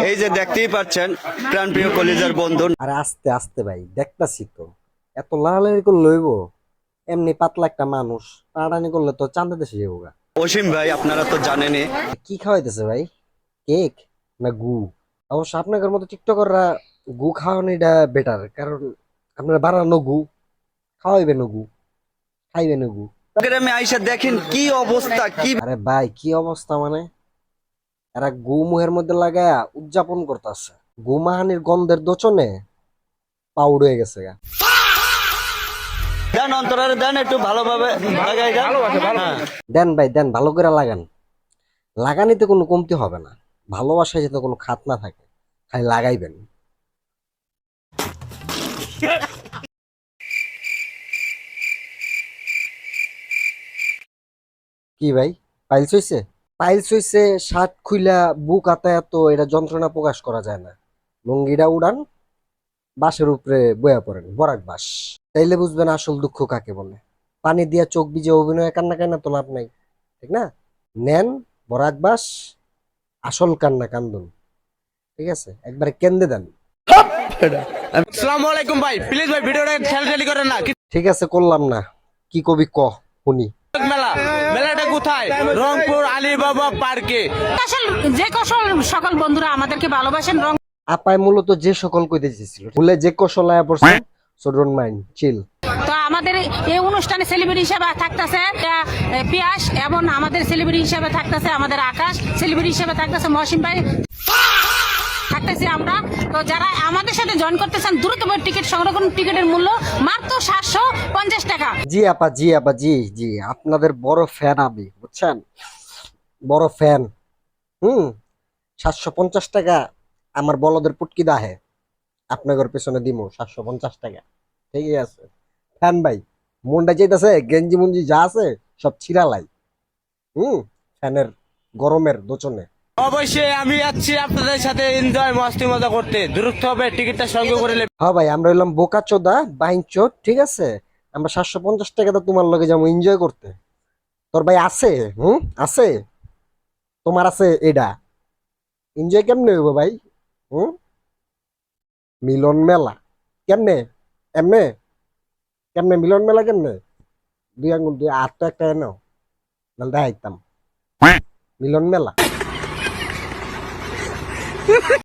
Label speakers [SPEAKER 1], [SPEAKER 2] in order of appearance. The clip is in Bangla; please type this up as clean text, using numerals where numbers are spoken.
[SPEAKER 1] এই যে দেখতেই পাচ্ছেন প্রাণপ্রিয় কলিজার বন্ধু।
[SPEAKER 2] আরে আস্তে আস্তে ভাই, দেখতাছি তো এত লাড়ালাড়ি করে লইব। এমনি পাতলা একটা মানুষ টানাটানি করলে তো চান্দা দেশে যাবো গা।
[SPEAKER 1] অসীম ভাই আপনারা তো জানেনই।
[SPEAKER 2] কি খাওয়াইতেছে ভাই? কেক না গু? অবশ্য আপনাদের মতো টিকটকাররা গু খাওয়ানোটা বেটার, কারণ আপনারা বানানো গু খাওয়াইবেন গু, খাইবেন গু।
[SPEAKER 1] গ্রামে আইসা দেখেন কি অবস্থা, কি
[SPEAKER 2] আরে ভাই কি অবস্থা মানে, এরা গু মুহের মধ্যে লাগায়া উদযাপন করতেছে। গু মাহানির গন্ধের দোচনে পাউড হয়ে গেছে গা।
[SPEAKER 1] দেন অন্তরারে দেন একটু ভালোভাবে লাগাই দেন। হ্যাঁ।
[SPEAKER 2] দেন ভাই দেন, ভালো করে লাগান। লাগানিতে কোনো কমতি হবে না, ভালোবাসায় যাতে কোনো খাত না থাকে, খালি লাগাইবেন। কি ভাই, পাইলস হইছে? পাইলস হইছে, শার্ট খুইলা বুক আতায়াত এটা যন্ত্রণা প্রকাশ করা যায় না। লুঙ্গিটা উড়ান, বাসের উপরে বয়া পড়েন, বরাক বাস। তাইলে বুঝবেন আসল দুঃখ কাকে বলে। পানি দিয়া চোখ ভিজে অভিনয় কান্না কান্না তো লাভ নাই, ঠিক না? নেন বরাক বাস, আসল কান্না কান্দুন, ঠিক আছে? একবারে কেন্দে দেন।
[SPEAKER 3] আসসালামু আলাইকুম ভাই, প্লিজ ভাই ভিডিওটা ঠেলঠেলি করেন না।
[SPEAKER 2] ঠিক আছে, করলাম না। কি কবি ক শুনি।
[SPEAKER 3] মেলা মেলাটা কোথায়? রংপুর আলীবাবা পার্কে।
[SPEAKER 4] যে সকল বন্ধুরা আমাদেরকে ভালোবাসেন,
[SPEAKER 2] আপায় মূলত যে সকল কইতে চেয়েছিল, ভুলে যে কৌশল আয়া পড়ছে, সো ডোন্ট মাইন্ড, চিল।
[SPEAKER 4] তো আমাদের এই অনুষ্ঠানে সেলিব্রিটি হিসেবে থাকতেছে পিয়াস, এবং আমাদের সেলিব্রিটি হিসেবে থাকতেছে আমাদের আকাশ, সেলিব্রিটি হিসেবে থাকতেছে মহসিন ভাই, থাকতেছি আমরা। তো যারা আমাদের সাথে জয়েন করতেছেন, দ্রুত টিকিট সংগ্রহ করুন। টিকিটের মূল্য মাত্র 750 টাকা।
[SPEAKER 2] জি আপা, জি আপা, জি জি, আপনাদের বড় ফ্যান আমি, বুঝছেন? বড় ফ্যান। 750 টাকা আমার বলদের পুটকি দাহে আপনাদের পেছনে দিমু। 750 টাকা, ঠিকই আছে। ফ্যান ভাই, মনটা চাইতেছে গেঞ্জি মুঞ্জি যা আছে সব ছিড়ালাই। ফ্যানের গরমের দোচনে।
[SPEAKER 3] অবশ্যই আমি যাচ্ছি আপনাদের সাথে এনজয় মস্তি মজা করতে। দ্রুত হবে টিকিটটা সংগ্রহ করে নেবেন।
[SPEAKER 2] হ্যাঁ ভাই, আমরা হইলাম বোকা চোদা বাইঞ্চোদ, ঠিক আছে? আমরা 750 টাকা তো তোমার লগে যাবো এনজয় করতে। তোর ভাই আছে? আছে? তোমার আছে? এটা এনজয় কেমনে হইব ভাই? হুম মিলন মেলা কেমনে? এমনে কেমনে মিলন মেলা কেমনে? দুই আঙ্গুল দুই হাত তো একটা এনো, নাহলে দেখাইতাম মিলন মেলা।